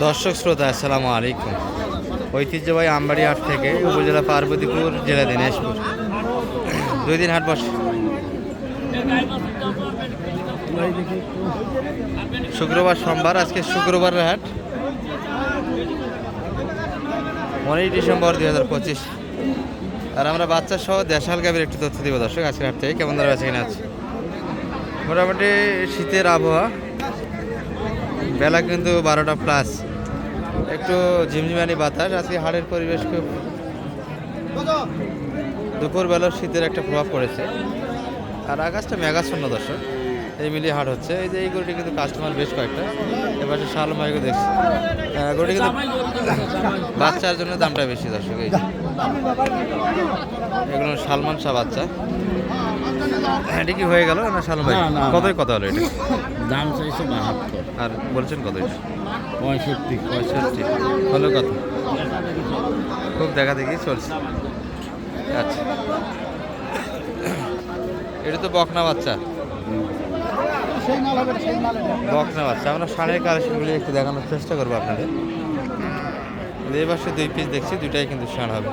দর্শক শ্রোতা আসসালামু আলাইকুম। ঐতিহ্যবাহী আমবাড়ি হাট থেকে উপজেলা পার্বতীপুর, জেলা দিনাজপুর। 2 দিন হাট বসে, শুক্রবার সোমবার। আজকে শুক্রবারের হাট, 15 ডিসেম্বর 2025। আর আমরা বাচ্চা সহ দেশাল গাভীর একটু তথ্য দিব দর্শক। আজকের হাট থেকে কেমন ধরা বেচা কিনা আছে। মোটামুটি শীতের আবহাওয়া, বেলা কিন্তু 12টা প্লাস, একটু ঝিমঝিমানি বাতাস। আজকে হাটের পরিবেশ খুব, দুপুরবেলা শীতের একটা প্রভাব পড়েছে। আর আকাশটা মেঘাচ্ছন্ন দর্শক, এই মিলিয়ে হাট হচ্ছে। এই যে এই গরুটি কিন্তু কাস্টমার বেশ কয়েকটা। এবার শাল মাইকে দেখছি, গরুটি কিন্তু বাচ্চার জন্য দামটা বেশি দর্শক। এই এগুলো সালমান শাহ বাচ্চা। এটা কি হয়ে গেল না শালম ভাই? কতই কথা হলো এটা? দাম চাইছে 72 আর বলছেন কত? এটা 65 হলো কত? খুব দেখা দেখি চলছে। আচ্ছা, এটা তো বকনা বাচ্চা, বকনা বাচ্চা। আমরা সাড়ের কালেকশনগুলি একটু দেখানোর চেষ্টা করবো আপনাদের। এই পাশে 2 পিস দেখছি, দুটাই কিন্তু ষাঁড় হবে।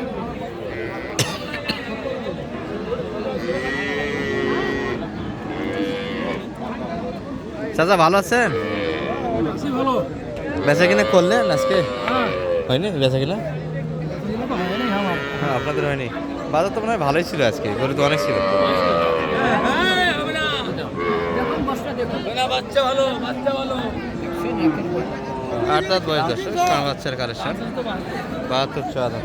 চাচা ভালো আছেন? বেচা কিনা করলেন আজকে? হয়নি বেচা কিনা? হ্যাঁ, আপনাদের হয়নি। বাজার তো মনে হয় ভালোই ছিল আজকে, গরু তো অনেক ছিল। আট দাঁত বয়স দর্শক, ষাঁড় বাচ্চার কালেকশন। 72 চাঁদা।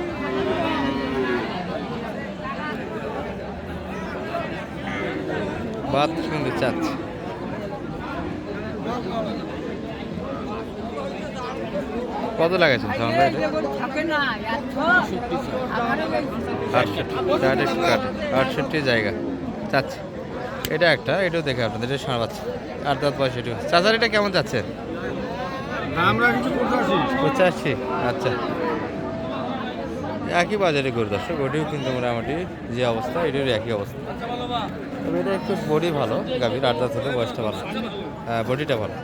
কিন্তু চাচ্ছে। কত লাগাইছেন সামান ভাই? 68 জায়গা চাচ্ছে। এটা একটা, এটাও দেখে আপনাদের, এটা ষাঁড় বাচ্চা, 8 দাঁত বয়স। এটিও চাচার এটা কেমন চাচ্ছেন? 85। আচ্ছা, একই বাজারে গরু দর্শক। ওটিও কিন্তু মোটামুটি যে অবস্থা, এটিও একই অবস্থা। তবে এটা একটু বডি ভালো, গাভীর 8 দাঁত হলে বয়সটা ভালো, বডিটা ভালো।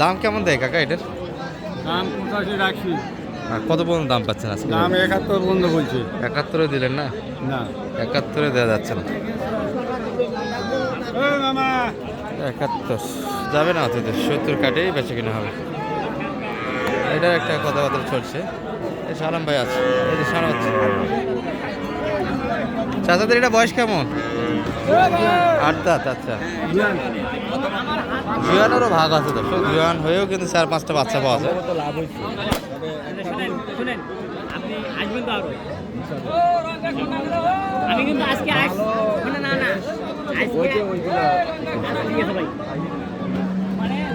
দাম কেমন দেয় কাকা এটার? দাম 85 রাখছি। কত পর্যন্ত দাম পাচ্ছেন আজকে? দাম 71 বন্ধ বলছে। 71 দিলেন না? না, 71 দেওয়া যাচ্ছে না। 71 যাবে না, অত 70 কাটেই বেঁচে কিনা হবে। এটার একটা কথাবার্তা চলছে। এই সালাম ভাই আছে, এই যে সালাম হচ্ছে। চাচাদের এটা বয়স কেমন? 8 দাঁত। আচ্ছা, জুয়ানেরও ভাগ আছে দর্শক। জুয়ান হয়েও কিন্তু 4-5টা বাচ্চা পাওয়া যায়।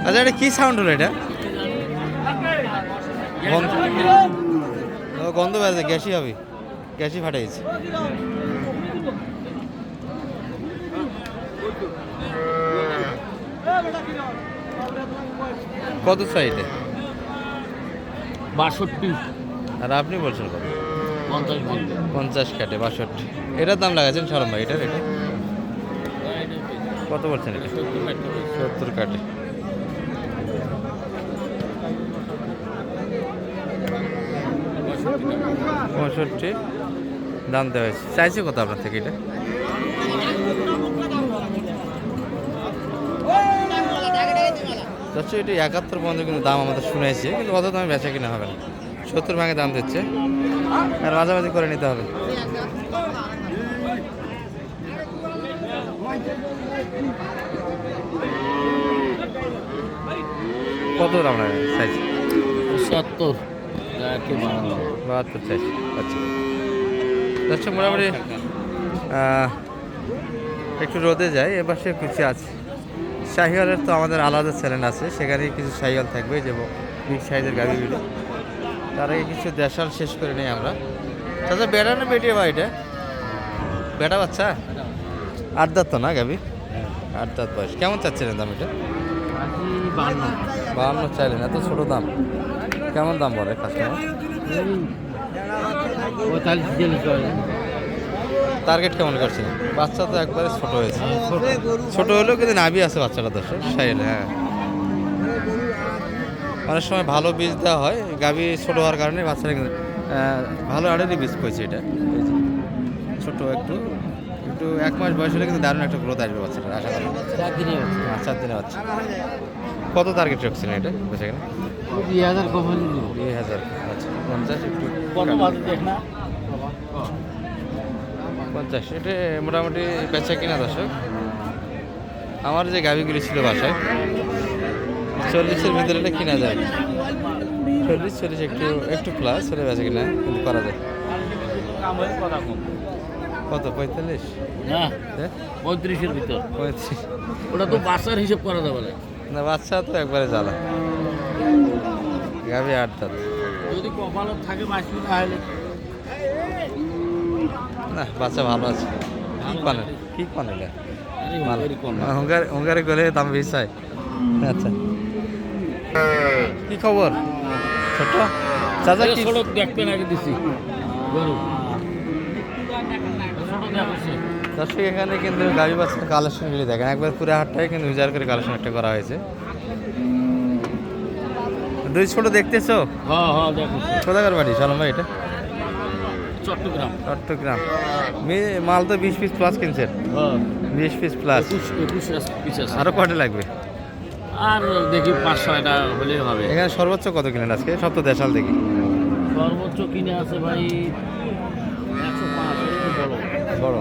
আচ্ছা, এটা কি সাউন্ড হলো? এটা গন্ধ বেড়াচ্ছে, গ্যাসই হবে, গ্যাসই ফাটাইছে। কত সাইডে? 62। আর আপনি বলছেন কত? 50 কাটে 62। এটার দাম লাগাচ্ছেন সালাম ভাই? এটা কত বলছেন? এটা 70 কাটে। পঁয়ষট্টি দাম দেওয়া হয়েছে। চাইছে কত আপনার থেকে এটা? দর্শক, এটি 71 পর্যন্ত কিন্তু দাম আমাদের শুনেছে, কিন্তু অত দামে বেচা কিনা হবে না। 70 ভাঙে দাম দিচ্ছে, আর মাঝামাঝি করে নিতে হবে। কত দাম লাগে চাইছে? 70 72 চাইছে। আচ্ছা দর্শক, মোটামুটি একটু রোদে যায়। এবার সে কিছু আছে শাহিওয়ালের, তো আমাদের আলাদা চ্যানেল আছে, সেখানে কিছু শাহিওয়াল থাকবে, যে বিগ সাইজের গাভিগুলো। তার আগে কিছু দেশাল শেষ করে নেই আমরা। তাছাড়া বেড়া না বেটিয়ে বা? এটা বেটা বাচ্চা, 8 দাঁত তো না গাভি? 8 দাঁত বয়স। কেমন চাচ্ছিলেন দাম এটা? 52 চাইলেন, এত ছোট দাম? কেমন দাম বলে কাস্টমার? টার্গেট কেমন করছেন? বাচ্চা তো একবারে ছোট হয়েছে, ছোট হলেও কিন্তু নাভি আছে বাচ্চাটা দর্শক, সাইল। হ্যাঁ, অনেক সময় ভালো বীজ দেওয়া হয়, গাভী ছোটো হওয়ার কারণে বাচ্চারা কিন্তু ভালো আড়েরই বীজ পেয়েছে এটা। এই যে ছোটো একটু একটু 1 মাস বয়স হলে কিন্তু দারুণ একটা গ্রোথ আসবে বাচ্চাটা, আশা করি। 4 দিনে হচ্ছে। 4 দিনে বাচ্চা। কত টার্গেট রাখছিলেন এটা বেচা কেনা? 2000 কম হলে দিব। 2000। আচ্ছা 50 একটু কত বাজে দেখ না? 50 এটা মোটামুটি বেচা কিনা দর্শক। আমার যে গাভিগুলি ছিল বাসায় 40-এর ভিতরে এটা কিনা যায়, 40 একটু একটু প্লাস হলে বেচা কিনা কিন্তু করা যায়। কথা কম। কত 45? না, হ্যাঁ 35 এর ভিতর। 35 ওটা তো বাসার হিসাব করা যাবে না। না, বাচ্চা তো একবারে জ্বালা। গাভি 8 দাঁত। যদি কপালে থাকে মাসি তাহলে না, বাচ্চা ভালো আছে। কি পান এটা? আরে ভালো। ওই কম না। হুঙ্গারে গেলে দাম বেশি হয়। আচ্ছা, কি খবর ছোট চাচা? কি সড়ক দেখবেন আগে দিছি গরু সড়ক দেখছে। দর্শক এখানে কিন্তু গাড়ি বাচ্চার কালেকশনগুলি দেখেন, একবার পুরো হাটটাই কিন্তু উজাড় করে কালেকশন একটা করা হয়েছে। দুই ছোট দেখতেছো? হ্যাঁ হ্যাঁ দেখো কোথাকার বাড়ি সালাম ভাই? এটা চট্টগ্রাম। চট্টগ্রাম। মাল তো 20 পিস প্লাস কিনছেন। হ্যাঁ 20 পিস প্লাস। 21 পিস আছে। আরো কয়টা লাগবে? আর দেখি 5-6টা হলেই হবে। এখানে সর্বোচ্চ কত কিনেন আজকে? সব তো দেশাল দেখি। সর্বোচ্চ কিনে আছে ভাই 105 বড় বড়।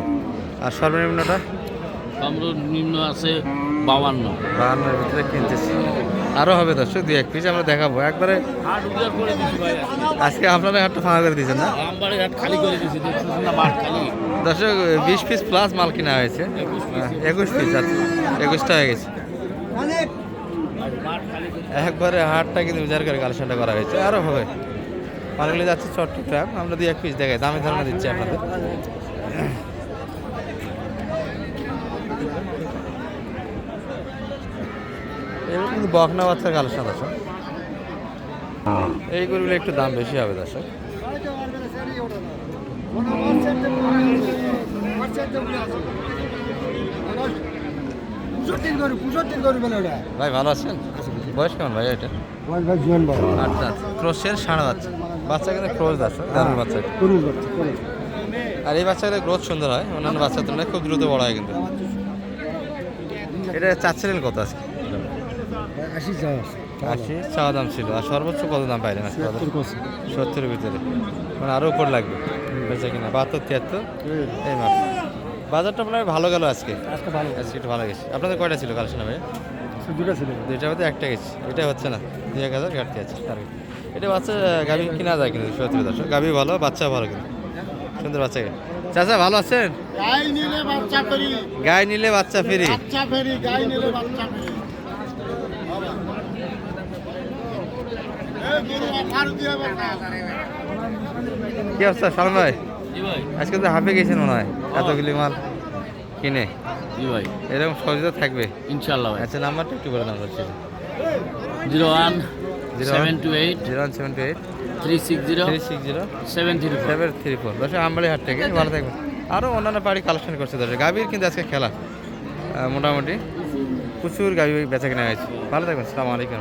আর সর্বনিম্নটা? নিম্ন আছে 52। 52-এর ভিতরে কিনতেছি। আরও হবে দর্শক, 2-1 পিস আমরা দেখাবো একবারে। হাট উজাড় করে দিছি ভাই। আজকে আপনারা হাটটা ফাঁকা করে দিয়েছেন না? আমবাড়ি হাট খালি করে দিছি, দেখছিস না মাঠ খালি। দর্শক 20 পিস প্লাস মাল কিনা হয়েছে। 21 পিস। আচ্ছা 21টা হয়ে গেছে। আর মাঠ খালি করে একবারে হাটটা কিন্তু উজাড় করে কালেকশনটা করা হয়েছে, আরও হবে। মালগুলি যাচ্ছে চট্টগ্রাম। আমরা 2-1 পিস দেখাই, দামে ধারণা দিচ্ছি আপনাদের। এবার কিন্তু বকনা বাচ্চার কালেকশন আছে। এই গরুগুলো একটু দাম বেশি হবে দর্শক। ভাই ভালো আছেন? বয়স কেমন ভাই এটা? আচ্ছা, ক্রোশের ষাঁড় বাচ্চা। বাচ্চা কিন্তু ক্রোশ আছে, দারুণ বাচ্চা। আর এই বাচ্চাগুলো গ্রোথ সুন্দর হয়, অন্যান্য বাচ্চার তুলনায় খুব দ্রুত বড় হয় কিন্তু। এটা চাচ্ছিলেন কত আজকে? 80 চাওয়া দাম ছিল। আর সর্বোচ্চ কত দাম পাইলেন আজকে? 70-এর ভিতরে, মানে আরও উপর লাগবে বেচা কিনা। 72-73 এই মাপ। বাজারটা আপনার ভালো গেল আজকে। আজকে একটু ভালো গেছে। আপনাদের কয়টা ছিল কালেকশন ভাই? দুইটার মধ্যে একটা গেছে। এটা হচ্ছে না, 2-1000 ঘাটতি আছে টার্গেট। এটা বাচ্চা গাভি কিনা যায় কিন্তু 70-10। গাভি ভালো, বাচ্চা ভালো কিন্তু সুন্দর বাচ্চা। চাচা ভালো আছেন? গাই নিলে বাচ্চা ফ্রি। গায়ে নিলে বাচ্চা ফ্রি। বাচ্চা ফ্রি, গাই নিলে বাচ্চা ফ্রি। এই গরু অফার দিয়ে বাচ্চা। কি অবস্থা সালমান ভাই? জি ভাই। আজকে তো হাফে গেছেন মনে হয় এতগুলি মাল কিনে। জি ভাই। এরকম সহজে থাকবে ইনশাআল্লাহ ভাই। আচ্ছা, নাম্বারটা একটু বলে নাম্বার ছিল? 01-728 01-728 360 360 734। 734। দর্শক আমবাড়ি হাট থেকে ভালো থাকবেন। আরও অন্যান্য বাড়ি কালেকশন করছে দর্শক। গাভীর কিন্তু আজকে খেলা মোটামুটি প্রচুর গাভী বেচা কেনা হয়েছে। ভালো থাকবেন। আসসালামু আলাইকুম।